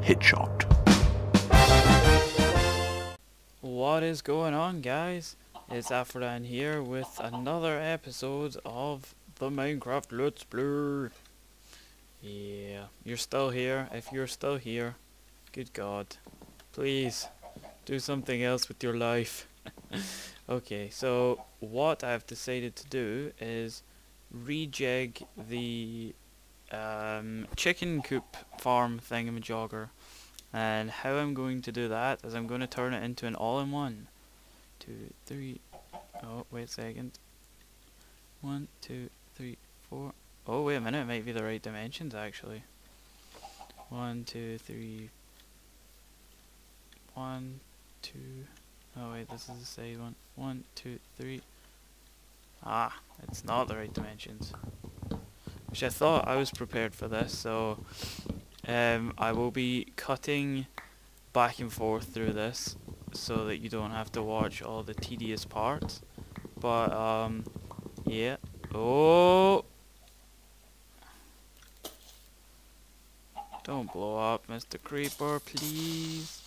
Headshot. What is going on, guys? It's Afrodan here with another episode of the Minecraft Let's Play. Yeah, you're still here. If you're still here, good God, please do something else with your life. Okay, so what I've decided to do is rejig the chicken coop farm thingamajogger. And how I'm going to do that is I'm going to turn it into an all-in-one. 2, 3. Oh, wait a second. 1, 2, 3, 4. Oh, wait a minute. It might be the right dimensions actually. 1, 2, 3. 1, 2. Oh wait, this is the side one. 1, 2, 3. Ah, it's not the right dimensions. Which I thought I was prepared for this, so I will be cutting back and forth through this so that you don't have to watch all the tedious parts. But yeah. Oh, don't blow up, Mr. Creeper, please.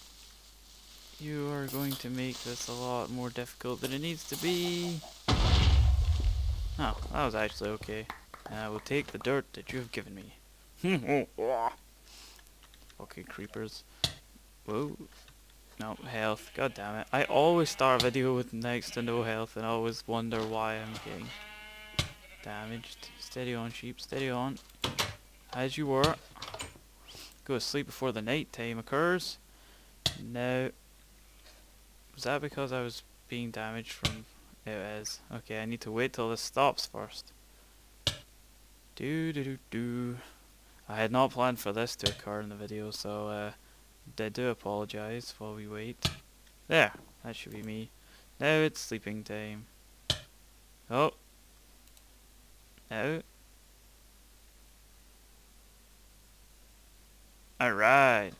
You are going to make this a lot more difficult than it needs to be. Oh, that was actually okay. And I will take the dirt that you have given me. Okay, creepers. Whoa. No, health. God damn it. I always start a video with next to no health and I always wonder why I'm getting damaged. Steady on, sheep. Steady on. As you were. Go to sleep before the night time occurs. Now, was that because I was being damaged from... It is. Okay, I need to wait till this stops first. I had not planned for this to occur in the video, so I do apologise while we wait. There, that should be me. Now it's sleeping time. Oh. Now. Alright.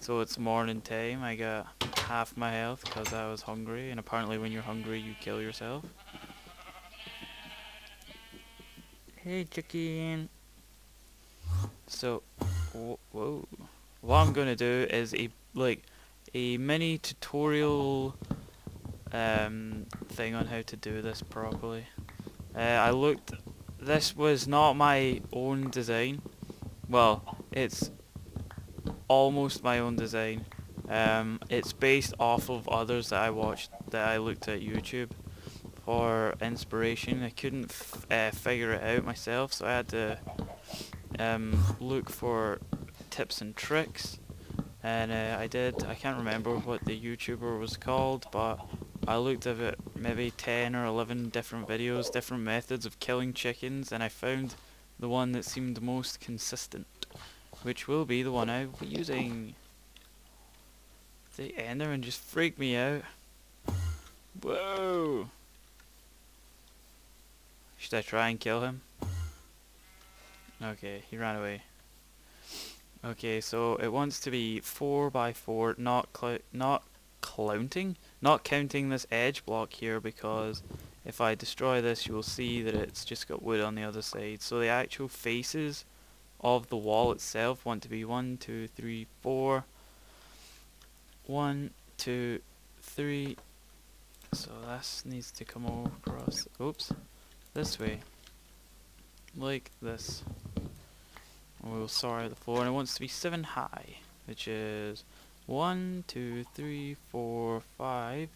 So it's morning time. I got half my health because I was hungry, and apparently when you're hungry you kill yourself. Hey chicken. So, whoa. What I'm gonna do is a mini tutorial thing on how to do this properly. I looked. This was not my own design. Well, it's almost my own design. It's based off of others that I watched, that I looked at YouTube for inspiration. I couldn't figure it out myself, so I had to look for tips and tricks, and I did. I can't remember what the YouTuber was called, but I looked at it, maybe 10 or 11 different videos, different methods of killing chickens, and I found the one that seemed most consistent, which will be the one I'll be using. The Enderman just freaked me out. Whoa! Should I try and kill him? Okay, he ran away. Okay, so it wants to be 4 by 4, not counting this edge block here, because if I destroy this you will see that it's just got wood on the other side. So the actual faces of the wall itself want to be 1, 2, 3, 4. 1, 2, 3. So this needs to come across, oops, this way. Like this. We'll sort out the floor, and it wants to be 7 high, which is 1, 2, 3, 4, 5.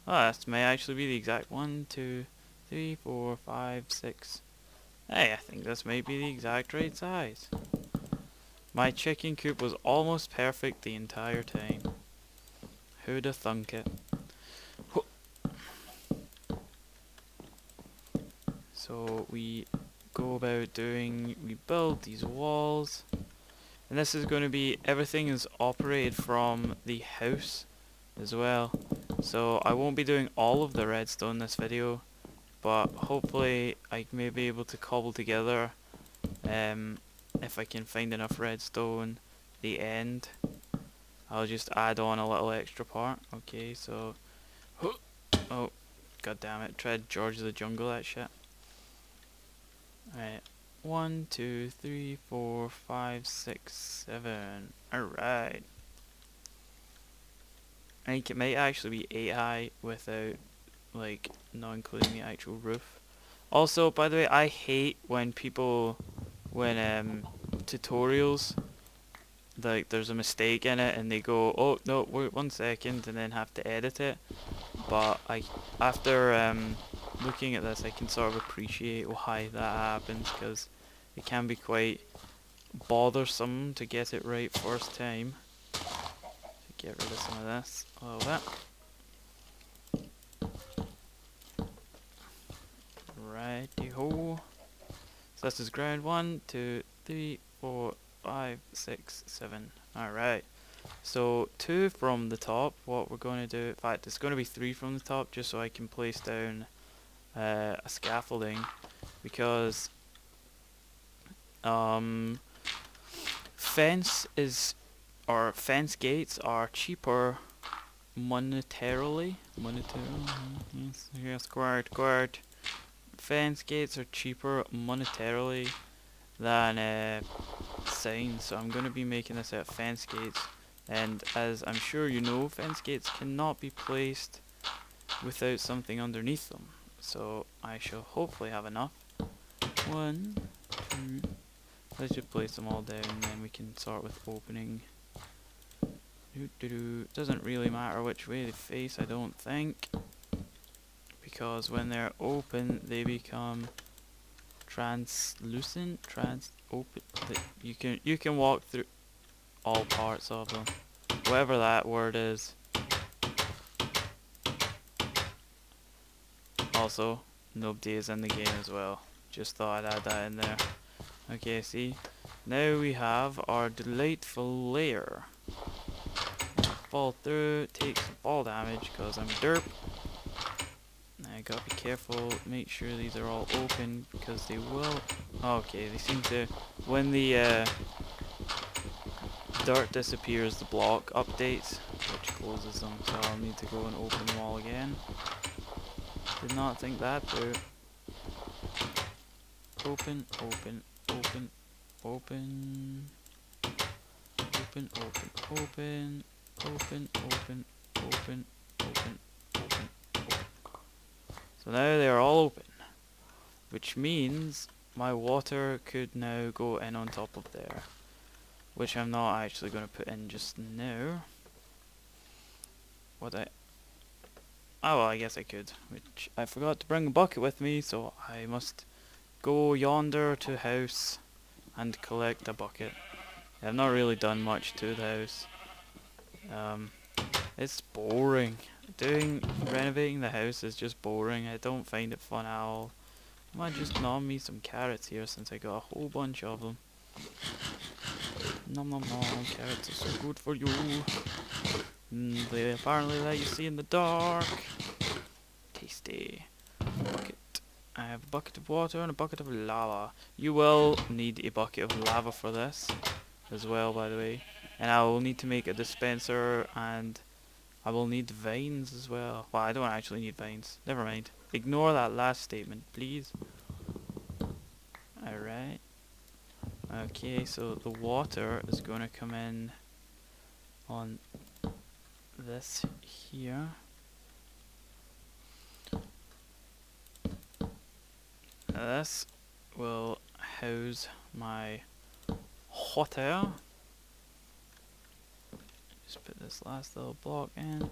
Oh, that may actually be the exact 1, 2, 3, 4, 5, 6. Hey, I think this might be the exact right size. My chicken coop was almost perfect the entire time. Who'd have thunk it? So we go about doing, we build these walls, and this is going to be, everything is operated from the house as well, so I won't be doing all of the redstone this video, but hopefully I may be able to cobble together, if I can find enough redstone, the end. I'll just add on a little extra part. Okay, so oh god damn it, tried George of the Jungle that shit. Right, 1, 2, 3, 4, 5, 6, 7. Alright. I think it might actually be 8 high without, like, not including the actual roof. Also, by the way, I hate when people, when tutorials, like, there's a mistake in it and they go, oh, no, wait 1 second, and then have to edit it. But after looking at this, I can sort of appreciate why that happens, because it can be quite bothersome to get it right first time. So get rid of some of this, a little bit. Righty-ho. So this is ground 1, 2, 3, 4, 5, 6, 7. Alright. So 2 from the top, what we're going to do, in fact it's going to be 3 from the top, just so I can place down a scaffolding, because fence gates are cheaper monetarily. Yes, correct. Fence gates are cheaper monetarily than signs, so I'm going to be making this out of fence gates. And as I'm sure you know, fence gates cannot be placed without something underneath them. So I shall hopefully have enough. 1, 2. Let's just place them all down, then we can start with opening. Doesn't really matter which way they face, I don't think, because when they're open they become translucent, open. You can walk through all parts of them, whatever that word is. Also, nobody is in the game as well. Just thought I'd add that in there. Okay, see, now we have our delightful layer. Fall through, take some fall damage because I'm derp. I gotta be careful, make sure these are all open because they will. Okay, they seem to, when the dirt disappears, the block updates, which closes them, so I'll need to go and open them all again. Did not think that through. Open, open, open, open, open, open, open, open, open, open, open, open, open. So now they are all open, which means my water could now go in on top of there, which I'm not actually going to put in just now. Oh well, I guess I could, which I forgot to bring a bucket with me, so I must go yonder to house and collect a bucket. I've not really done much to the house. It's boring. Renovating the house is just boring. I don't find it fun at all. I might just gnaw me some carrots here since I got a whole bunch of them. Nom nom nom, carrots are so good for you. They apparently let you see in the dark. Tasty. Bucket. I have a bucket of water and a bucket of lava. You will need a bucket of lava for this as well, by the way. And I will need to make a dispenser, and I will need vines as well. Well, I don't actually need vines. Never mind. Ignore that last statement, please. Alright. Okay, so the water is going to come in on this here. Now this will house my hot air. Just put this last little block in.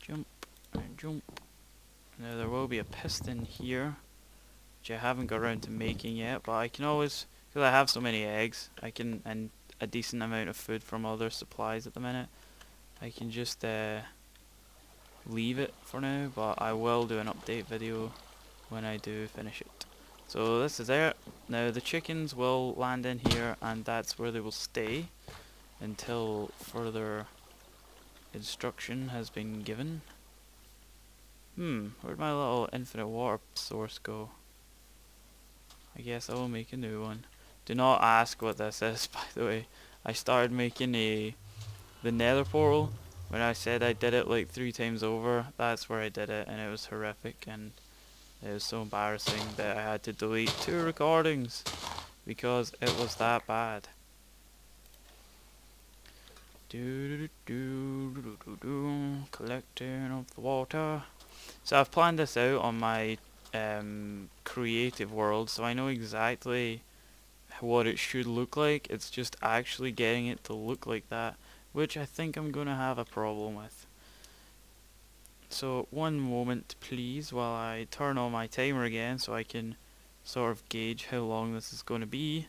Jump and jump. Now there will be a piston here, which I haven't got around to making yet, but I can always, because I have so many eggs, and a decent amount of food from other supplies at the minute, I can just leave it for now, but I will do an update video when I do finish it. So this is it. Now the chickens will land in here, and that's where they will stay until further instruction has been given. Where'd my little infinite water source go? I guess I will make a new one. Do not ask what this is, by the way. I started making the nether portal. When I said I did it like 3 times over, that's where I did it, and it was horrific, and It was so embarrassing that I had to delete 2 recordings because it was that bad. Collecting of the water. So I've planned this out on my creative world, so I know exactly what it should look like. It's just actually getting it to look like that, which I think I'm gonna have a problem with. So one moment please while I turn on my timer again so I can sort of gauge how long this is going to be.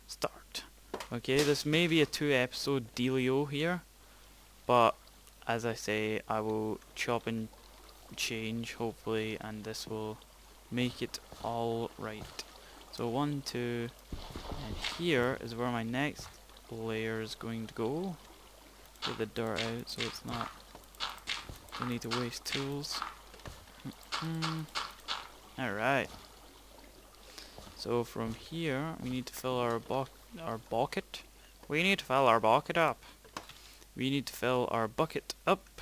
Start. Okay, this may be a 2-episode dealio here, but as I say, I will chop and change hopefully, and this will make it all right. So 1, 2, and here is where my next layer is going to go. Get the dirt out so it's not, don't need to waste tools. Alright. So from here we need to fill our bucket. We need to fill our bucket up. We need to fill our bucket up.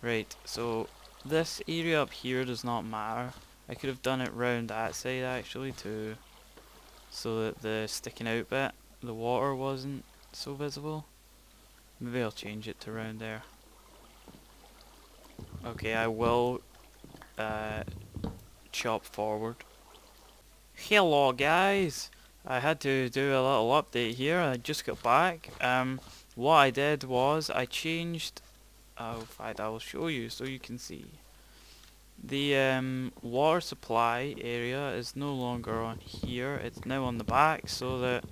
Right, so this area up here does not matter. I could have done it round that side actually too, so that the sticking out bit, the water wasn't so visible. Maybe I'll change it to round there. Okay, I will chop forward. Hello guys! I had to do a little update here. I just got back. What I did was I changed. In fact, I will show you so you can see. The water supply area is no longer on here. It's now on the back, so that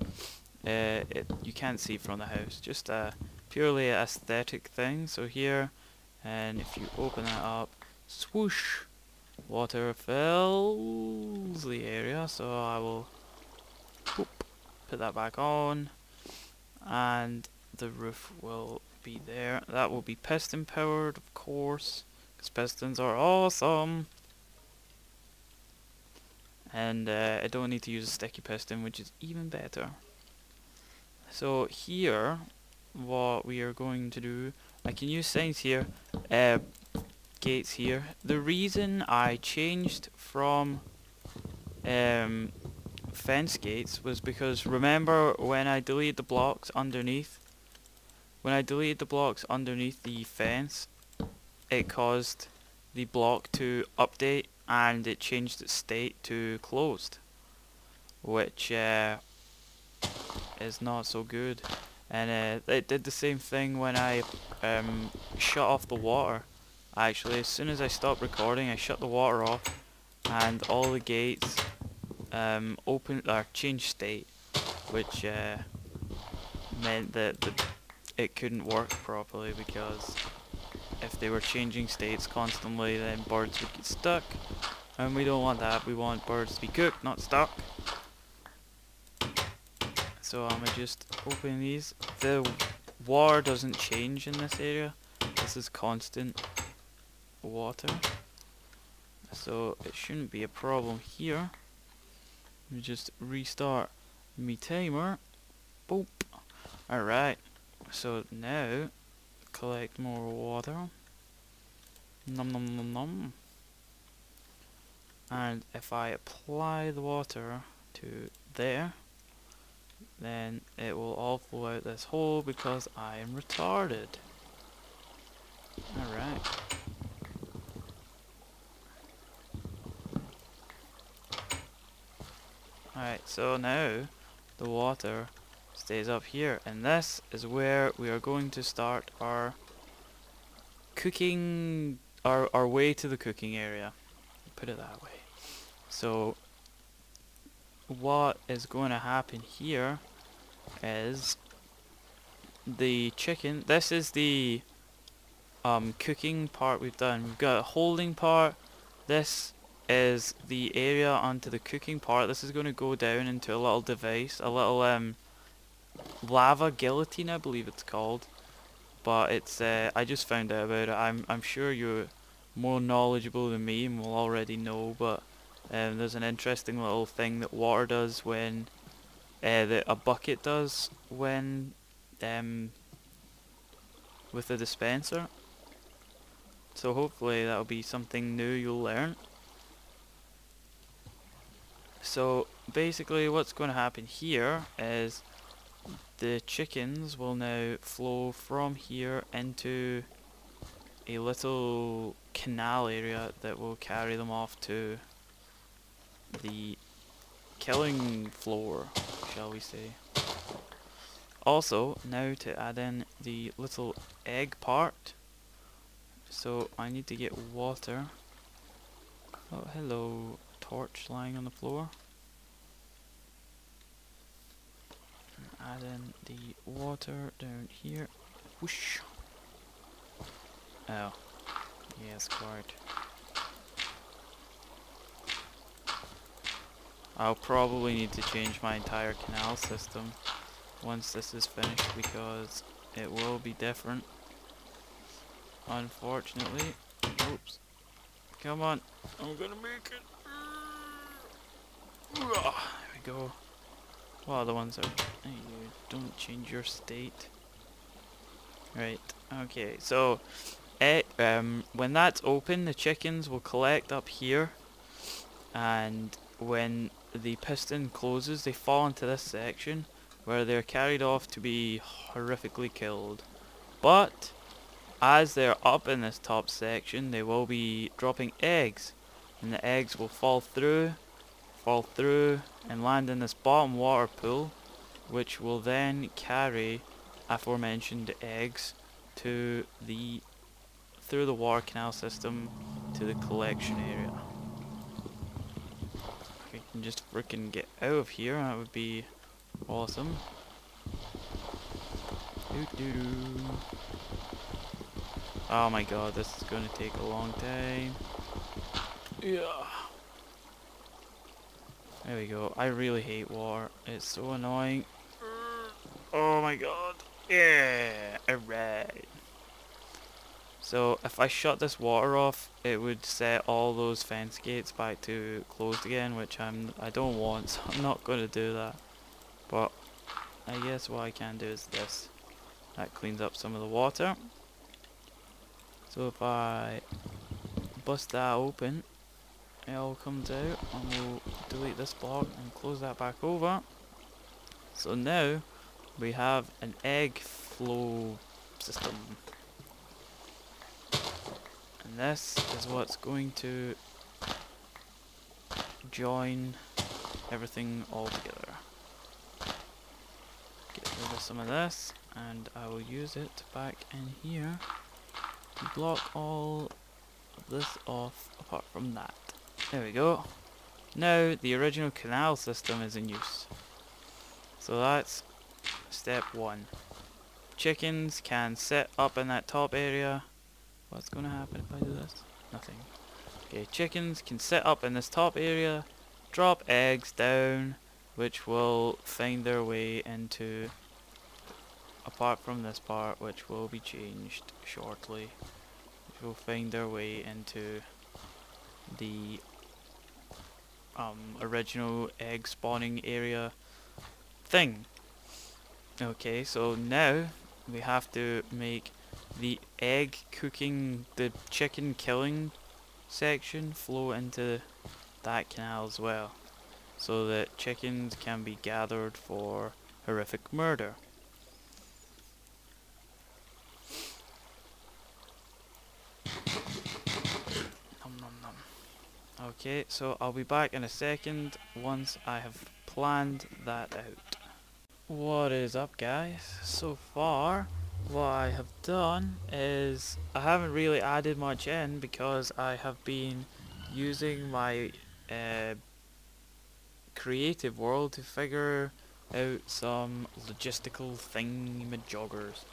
you can't see from the house. Just a purely aesthetic thing. So here, and if you open that up, swoosh, water fills the area. So I will put that back on, and the roof will be there. That will be piston powered, of course, because pistons are awesome. And I don't need to use a sticky piston, which is even better. So here, what we are going to do, I can use signs here, gates here. The reason I changed from fence gates was because remember when I deleted the blocks underneath? When I deleted the blocks underneath the fence, it caused the block to update and it changed its state to closed, which is not so good. And it did the same thing when I shut off the water. Actually, as soon as I stopped recording, I shut the water off, and all the gates changed state, which meant that it couldn't work properly, because if they were changing states constantly, then birds would get stuck, and we don't want that. We want birds to be cooked, not stuck. So I'm gonna just open these. The water doesn't change in this area. This is constant water, so it shouldn't be a problem here. Let me just restart me timer. Boop. Alright, so now collect more water. Nom nom nom nom. And if I apply the water to there, then it will all flow out this hole because I am retarded. Alright. Alright, so now the water stays up here, and this is where we are going to start our cooking, our way to the cooking area. Put it that way. So what is going to happen here is the chicken, this is the cooking part we've done. We've got a holding part. This is the area onto the cooking part. This is going to go down into a little device, a little lava guillotine, I believe it's called. But it's I just found out about it. I'm sure you're more knowledgeable than me and will already know, but there's an interesting little thing that water does when that a bucket does when with the dispenser. So hopefully that'll be something new you'll learn. So basically what's going to happen here is the chickens will now flow from here into a little canal area that will carry them off to the killing floor, shall we say. Also, now to add in the little egg part, so I need to get water. Oh, hello, torch lying on the floor. Add in the water down here. Whoosh. Oh, yes, quite. I'll probably need to change my entire canal system once this is finished because it will be different. Unfortunately. Oops. Come on. I'm gonna make it. There we go. Well, the ones are... Hey, you don't change your state. Right. Okay. So, when that's open, the chickens will collect up here, and when the piston closes, they fall into this section where they're carried off to be horrifically killed. But as they're up in this top section, they will be dropping eggs, and the eggs will fall through, and land in this bottom water pool, which will then carry aforementioned eggs to the through the water canal system to the collection area. If we can just frickin' get out of here, that would be awesome. Oh my god, this is gonna take a long time. Yeah. There we go. I really hate water. It's so annoying. Oh my god. Yeah. Alright. So if I shut this water off, it would set all those fence gates back to closed again, which I don't want, so I'm not going to do that. But I guess what I can do is this. That cleans up some of the water. So if I bust that open, it all comes out, and we'll delete this block and close that back over. So now we have an egg flow system. And this is what's going to join everything all together. Get rid of some of this, and I will use it back in here to block all of this off apart from that. There we go. Now the original canal system is in use. So that's step one. Chickens can sit up in that top area. What's going to happen if I do this? Nothing. Okay, chickens can sit up in this top area, drop eggs down, which will find their way into, apart from this part, which will be changed shortly, which will find their way into the original egg spawning area thing. Okay, so now we have to make the egg cooking, the chicken killing section flow into that canal as well, so that chickens can be gathered for horrific murder. Nom nom nom. Okay, so I'll be back in a second once I have planned that out. What is up, guys? So far what I have done is I haven't really added much in because I have been using my creative world to figure out some logistical thingy-majoggers.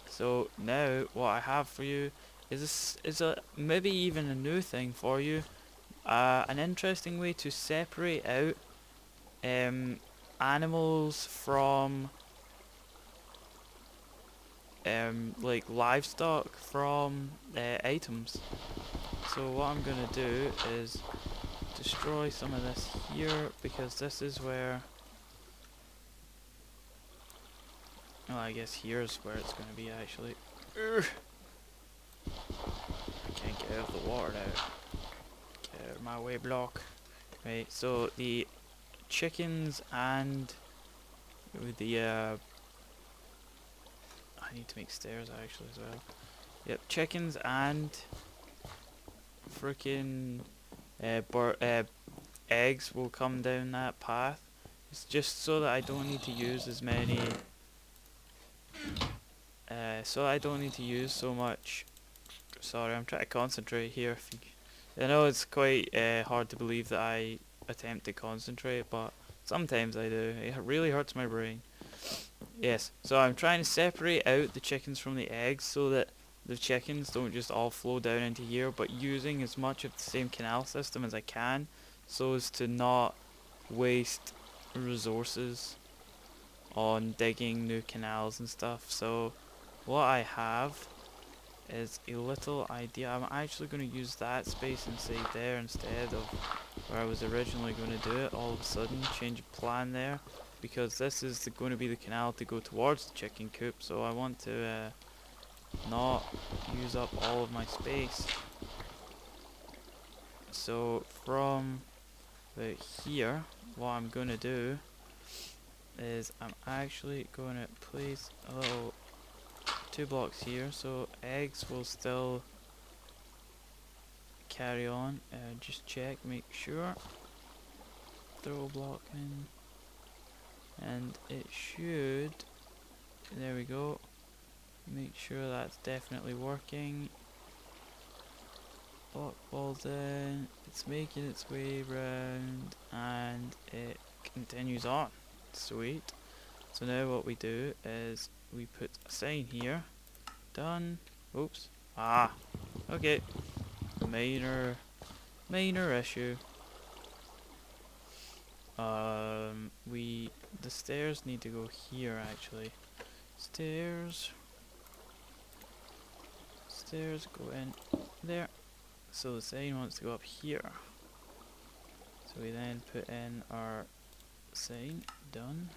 So now what I have for you is a maybe even a new thing for you, an interesting way to separate out animals from like livestock from items. So what I'm gonna do is destroy some of this here, because this is where, well, I guess here's where it's gonna be actually. I can't get out of the water now. Get out of my way, block. Right, so the chickens and with the I need to make stairs actually as well. Yep, chickens and freaking eggs will come down that path. It's just so that I don't need to use as many so I don't need to use so much. Sorry, I'm trying to concentrate here. I know it's quite hard to believe that I attempt to concentrate, but sometimes I do. It really hurts my brain. Yes, so I'm trying to separate out the chickens from the eggs so that the chickens don't just all flow down into here, but using as much of the same canal system as I can so as to not waste resources on digging new canals and stuff. So what I have is a little idea. I'm actually going to use that space inside there instead of where I was originally going to do it. All of a sudden change of plan there, because this is going to be the canal to go towards the chicken coop, so I want to not use up all of my space. So from about here, what I'm going to do is I'm actually going to place a little 2 blocks here, so eggs will still carry on. Just check, make sure. Throw a block in, and it should. There we go. Make sure that's definitely working. Block balls in. It's making its way round, and it continues on. Sweet. So now what we do is we put a sign here. Done. Oops. Ah. Okay. Minor issue. The stairs need to go here actually. Stairs go in there. So the sign wants to go up here. So we then put in our sign. Done.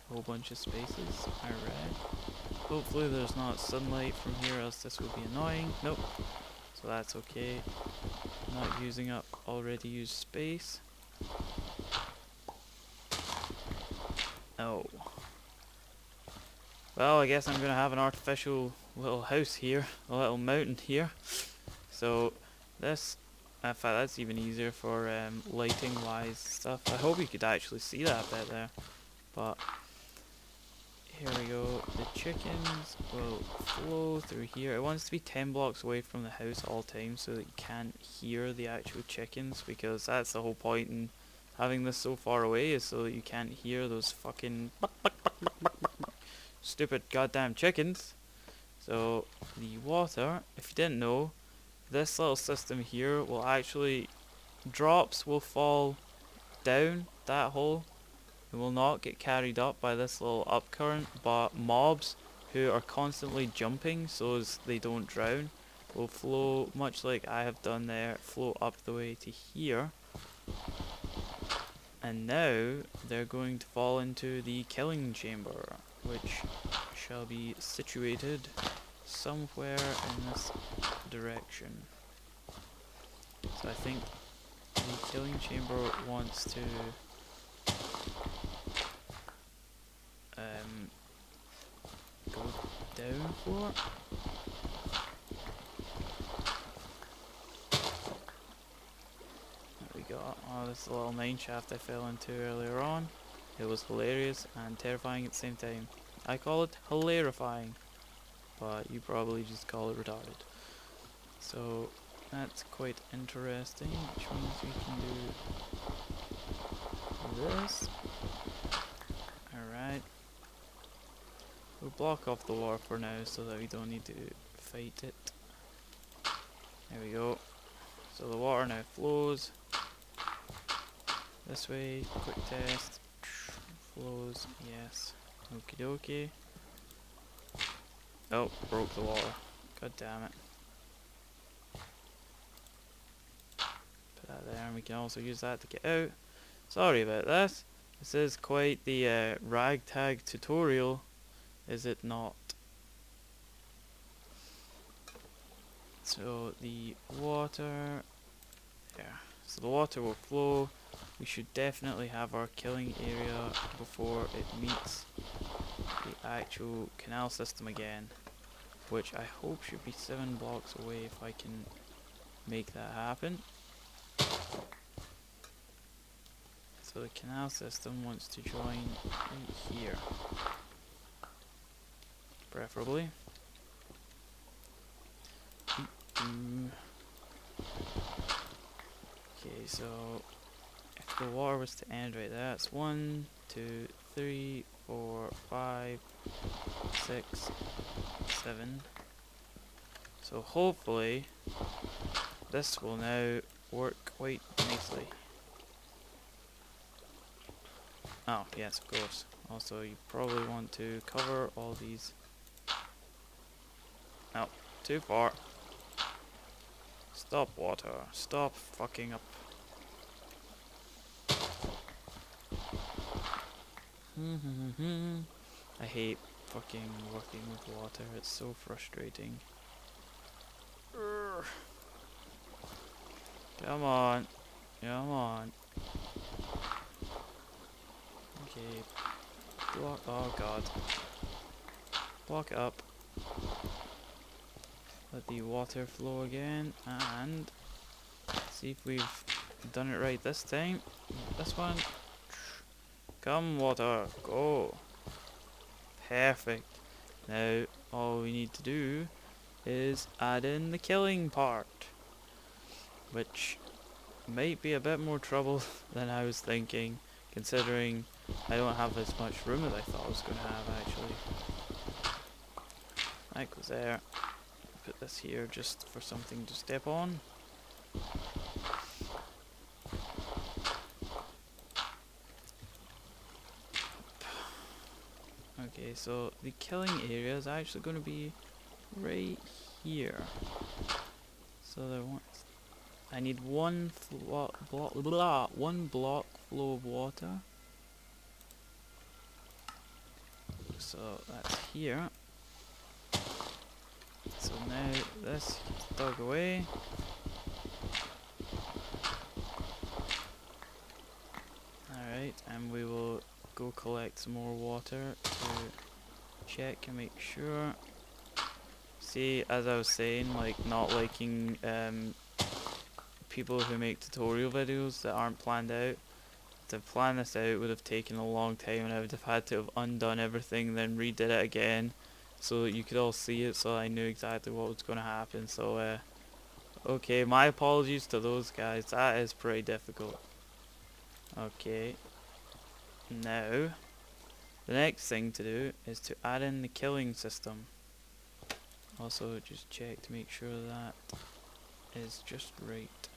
A whole bunch of spaces. Alright. Hopefully there's not sunlight from here, else this will be annoying. Nope. So that's okay. Not using up already used space. Oh. Well, I guess I'm gonna have an artificial little house here, a little mountain here. So this, in fact, that's even easier for lighting wise stuff. I hope you could actually see that bit there. But here we go. The chickens will flow through here. It wants to be 10 blocks away from the house all times so that you can't hear the actual chickens, because that's the whole point in having this so far away, is so that you can't hear those fucking stupid goddamn chickens. So the water, if you didn't know, this little system here will actually, drops will fall down that hole. It will not get carried up by this little upcurrent, but mobs who are constantly jumping so as they don't drown will flow, much like I have done there, flow up the way to here. And now they're going to fall into the killing chamber, which shall be situated somewhere in this direction. So I think the killing chamber wants to go down for. There we go. Oh, this little mine shaft I fell into earlier on. It was hilarious and terrifying at the same time. I call it hilarifying, but you probably just call it retarded. So that's quite interesting, which means we can do this. Alright. We'll block off the water for now so that we don't need to fight it. There we go. So the water now flows this way. Quick test. Flows, yes. Okie dokie. Oh, broke the water. God damn it. Put that there, and we can also use that to get out. Sorry about this. This is quite the ragtag tutorial, is it not? So the water there. So the water will flow. We should definitely have our killing area before it meets the actual canal system again, which I hope should be 7 blocks away if I can make that happen. So the canal system wants to join right here, preferably. Okay, so if the water was to end right there, that's 1, 2, 3, 4, 5, 6, 7. So hopefully this will now work quite nicely. Oh, yes, of course. Also, you probably want to cover all these. No, too far. Stop, water. Stop fucking up. I hate fucking working with water. It's so frustrating. Urgh. Come on. Come on. Okay. Block. Oh god. Block it up. Let the water flow again. And see if we've done it right this time. This one. Come, water. Go. Perfect. Now, all we need to do is add in the killing part, which might be a bit more trouble than I was thinking, considering I don't have as much room as I thought I was going to have actually. That goes there. Put this here just for something to step on. Okay, so the killing area is actually going to be right here. So there wants. I need one block flow of water. So that's here. So now this dug away. Alright, and we will go collect some more water to check and make sure. See, as I was saying, like not liking people who make tutorial videos that aren't planned out. To plan this out would have taken a long time, and I would have had to have undone everything, then redid it again, so that you could all see it, so I knew exactly what was going to happen. So, okay, my apologies to those guys. That is pretty difficult. Okay. Now, the next thing to do is to add in the killing system. Also, just check to make sure that is just right.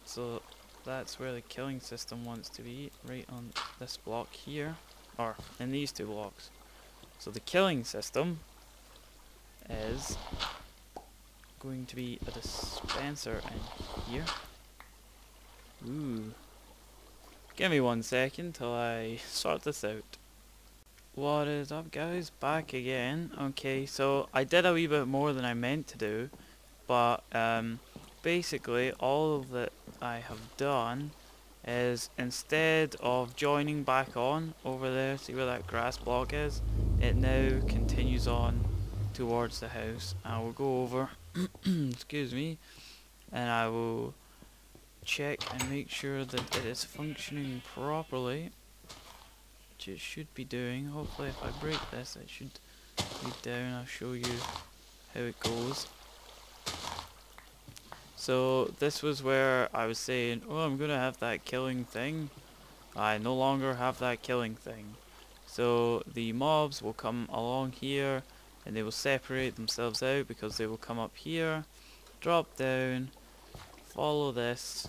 So that's where the killing system wants to be, right on this block here, or in these 2 blocks. So the killing system is going to be a dispenser in here. Ooh. Give me 1 second till I sort this out. What is up, guys? Back again. Okay, so I did a wee bit more than I meant to do, but basically all that I have done is, instead of joining back on over there, see where that grass block is, it now continues on towards the house. I will go over excuse me, and I will check and make sure that it is functioning properly, which it should be doing. Hopefully if I break this it should be down. I'll show you how it goes. So this was where I was saying, oh, I'm gonna have that killing thing. I no longer have that killing thing. So the mobs will come along here and they will separate themselves out, because they will come up here, drop down, follow this,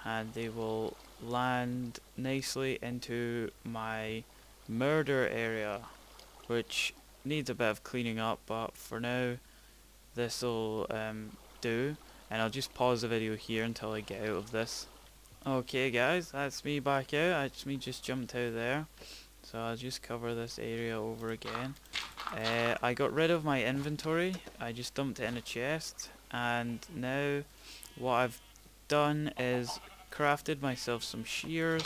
and they will land nicely into my murder area, which needs a bit of cleaning up, but for now this will do. And I'll just pause the video here until I get out of this. Okay guys, that's me back out. That's me just jumped out there. So I'll just cover this area over again. I got rid of my inventory. I just dumped it in a chest. And now what I've done is crafted myself some shears,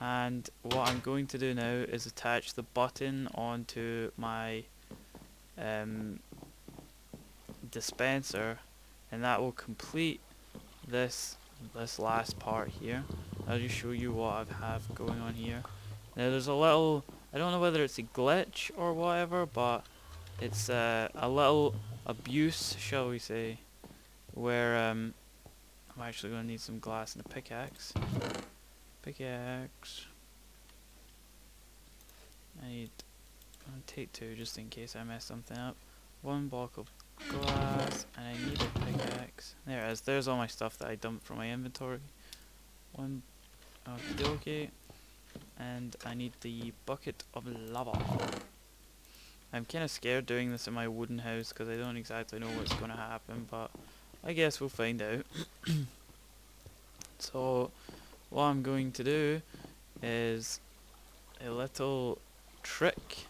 and what I'm going to do now is attach the button onto my dispenser, and that will complete this last part here. I'll just show you what I have going on here. Now there's a little, I don't know whether it's a glitch or whatever, but it's a little abuse, shall we say, where I'm actually going to need some glass and a pickaxe. Pickaxe. I'm gonna take 2 just in case I mess something up. 1 block of glass, and I need a pickaxe. There it is. There's all my stuff that I dumped from my inventory. Okie dokie. And I need the bucket of lava. I'm kind of scared doing this in my wooden house because I don't exactly know what's going to happen, but I guess we'll find out. So what I'm going to do is a little trick,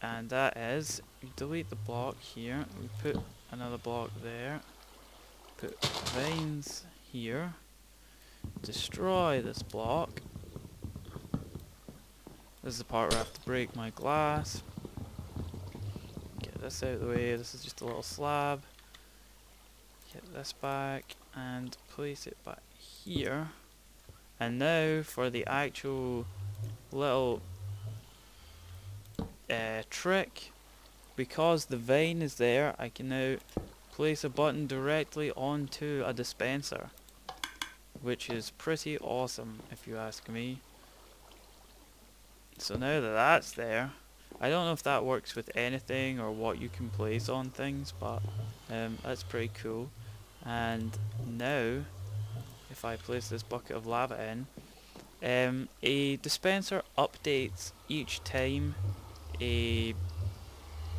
and that is we delete the block here, we put another block there, put vines here, destroy this block. This is the part where I have to break my glass. Get this out of the way. This is just a little slab. Get this back and place it back here. And now for the actual little trick. Because the vine is there, I can now place a button directly onto a dispenser, which is pretty awesome if you ask me. So now that that's there, I don't know if that works with anything or what you can place on things, but that's pretty cool. And now, if I place this bucket of lava in, a dispenser updates each time a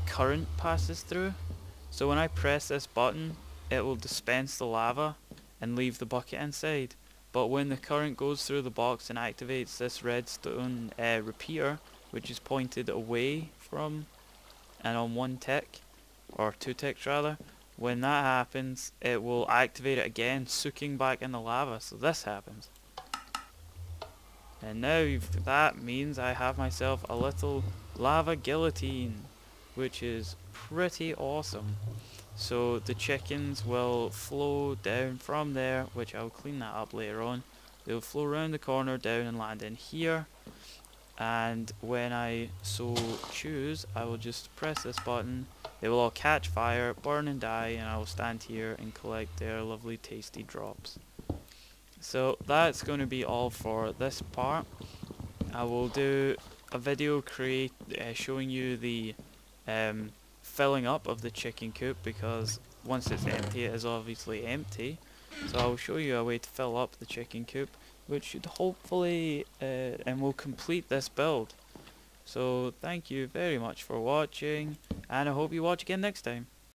current passes through. So when I press this button, it will dispense the lava and leave the bucket inside. But when the current goes through the box and activates this redstone repeater, which is pointed away from and on 1 tick, or 2 ticks rather, when that happens it will activate it again, soaking back in the lava. So this happens. And now that means I have myself a little lava guillotine, which is pretty awesome. So the chickens will flow down from there, which I'll clean that up later on. They'll flow around the corner down and land in here. And when I so choose, I will just press this button. They will all catch fire, burn and die, and I will stand here and collect their lovely tasty drops. So that's going to be all for this part. I will do a video showing you the filling up of the chicken coop, because once it's empty it is obviously empty. So I'll show you a way to fill up the chicken coop, which should hopefully and will complete this build. So thank you very much for watching, and I hope you watch again next time.